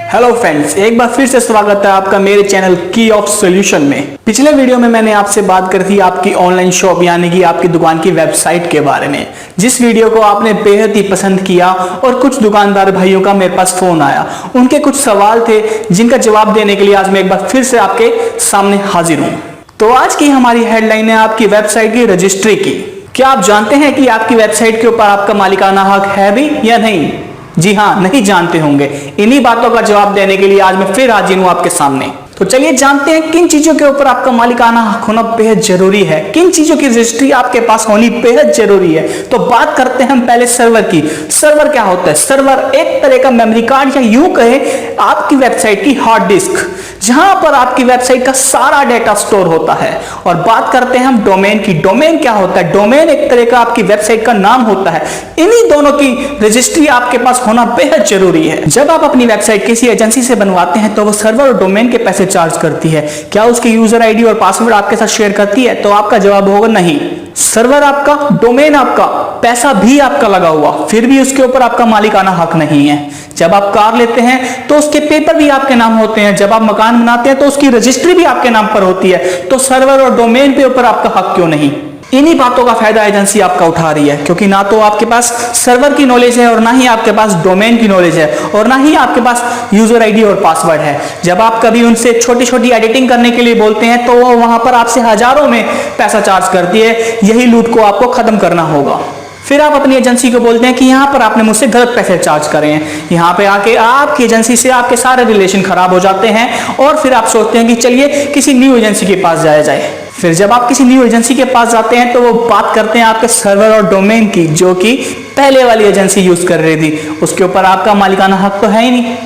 Hello friends, एक बार फिर से स्वागत है आपका मेरे चैनल की ऑफ सॉल्यूशन में। पिछले वीडियो में मैंने आपसे बात करी थी आपकी ऑनलाइन शॉप यानी कि आपकी दुकान की वेबसाइट के बारे में, जिस वीडियो को आपने बेहद ही पसंद किया और कुछ दुकानदार भाइयों का मेरे पास फोन आया। उनके कुछ सवाल थे जिनका जवाब देने के लिए आज मैं एक बार फिर से आपके सामने हाजिर हूँ। तो आज की हमारी हेडलाइन है आपकी वेबसाइट की रजिस्ट्री की। क्या आप जानते हैं कि आपकी वेबसाइट के ऊपर आपका मालिकाना हक है भी या नहीं? जी हाँ, नहीं जानते होंगे। इन्हीं बातों का जवाब देने के लिए आज मैं फिर हाजिर हूं आपके सामने। तो चलिए जानते हैं किन चीजों के ऊपर आपका मालिकाना हक होना बेहद जरूरी है, किन चीजों की रजिस्ट्री आपके पास होनी बेहद जरूरी है। तो बात करते हैं हम पहले सर्वर की। सर्वर क्या होता है? सर्वर एक तरह का मेमोरी कार्ड या यूं कहे आपकी वेबसाइट की हार्ड डिस्क, जहां पर आपकी वेबसाइट का सारा डेटा स्टोर होता है। और बात करते हैं हम डोमेन की। डोमेन क्या होता है? डोमेन एक तरह का आपकी वेबसाइट का नाम होता है। इन्हीं दोनों की रजिस्ट्री आपके पास होना बेहद जरूरी है। जब आप अपनी वेबसाइट किसी एजेंसी से बनवाते हैं तो वो सर्वर और डोमेन के पैसे चार्ज करती है। क्या उसके यूजर आईडी और पासवर्ड आपके साथ शेयर करती है? तो आपका जवाब होगा नहीं। सर्वर आपका, डोमेन आपका, पैसा भी आपका लगा हुआ, फिर भी उसके ऊपर आपका मालिकाना हक नहीं है। जब आप कार लेते हैं तो उसके पेपर भी आपके नाम होते हैं। जब आप मकान बनाते हैं तो उसकी रजिस्ट्री भी आपके नाम पर होती है। तो सर्वर और डोमेन के ऊपर आपका हक क्यों नहीं? इन्हीं बातों का फायदा एजेंसी आपका उठा रही है, क्योंकि ना तो आपके पास सर्वर की नॉलेज है और ना ही आपके पास डोमेन की नॉलेज है और ना ही आपके पास यूजर आईडी और पासवर्ड है। जब आप कभी उनसे छोटी छोटी एडिटिंग करने के लिए बोलते हैं तो वो वहां पर आपसे हजारों में पैसा चार्ज करती है। यही लूट को आपको खत्म करना होगा। फिर आप अपनी एजेंसी को बोलते हैं कि यहाँ पर आपने मुझसे गलत पैसे चार्ज करे हैं। यहाँ पे आके आपकी एजेंसी से आपके सारे रिलेशन खराब हो जाते हैं और फिर आप सोचते हैं कि चलिए किसी न्यू एजेंसी के पास जाया जाए। फिर जब आप किसी न्यू एजेंसी के पास जाते हैं तो वो बात करते हैं आपके सर्वर और डोमेन की, जो कि पहले वाली एजेंसी यूज कर रही थी। उसके ऊपर आपका मालिकाना हक तो है ही नहीं,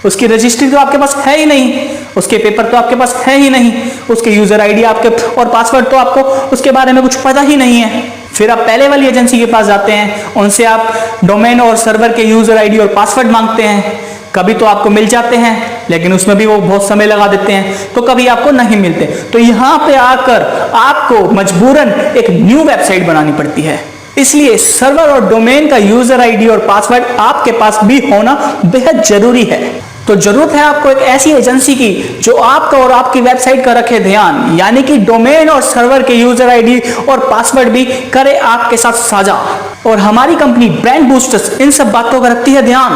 उसकी रजिस्ट्री तो आपके पास है ही नहीं, उसके पेपर तो आपके पास है ही नहीं, उसके यूजर आईडी आपके और पासवर्ड तो आपको उसके बारे में कुछ पता ही नहीं है। फिर आप पहले वाली एजेंसी के पास जाते हैं, उनसे आप डोमेन और सर्वर के यूजर आईडी और पासवर्ड मांगते हैं। कभी तो आपको मिल जाते हैं, लेकिन उसमें भी वो बहुत समय लगा देते हैं, तो कभी आपको नहीं मिलते। तो यहाँ पे आकर आपको मजबूरन एक न्यू वेबसाइट बनानी पड़ती है। इसलिए सर्वर और डोमेन का यूजर आईडी और पासवर्ड आपके पास भी होना बेहद जरूरी है। तो जरूरत है आपको एक ऐसी एजेंसी की जो आपका और आपकी वेबसाइट का रखे ध्यान, यानी कि डोमेन और सर्वर के यूजर आईडी और पासवर्ड भी करे आपके साथ साझा। और हमारी कंपनी ब्रांड बूस्टर्स इन सब बातों का रखती है ध्यान।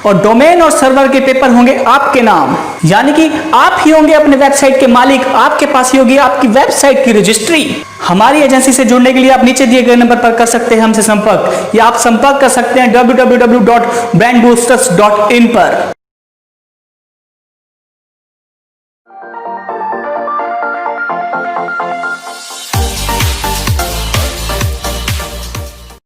और डोमेन और सर्वर के पेपर होंगे आपके नाम, यानी कि आप ही होंगे अपने वेबसाइट के मालिक। आपके पास ही होगी आपकी वेबसाइट की रजिस्ट्री। हमारी एजेंसी से जुड़ने के लिए आप नीचे दिए गए नंबर पर कर सकते हैं हमसे संपर्क, या आप संपर्क कर सकते हैं www.brandboosters.in पर।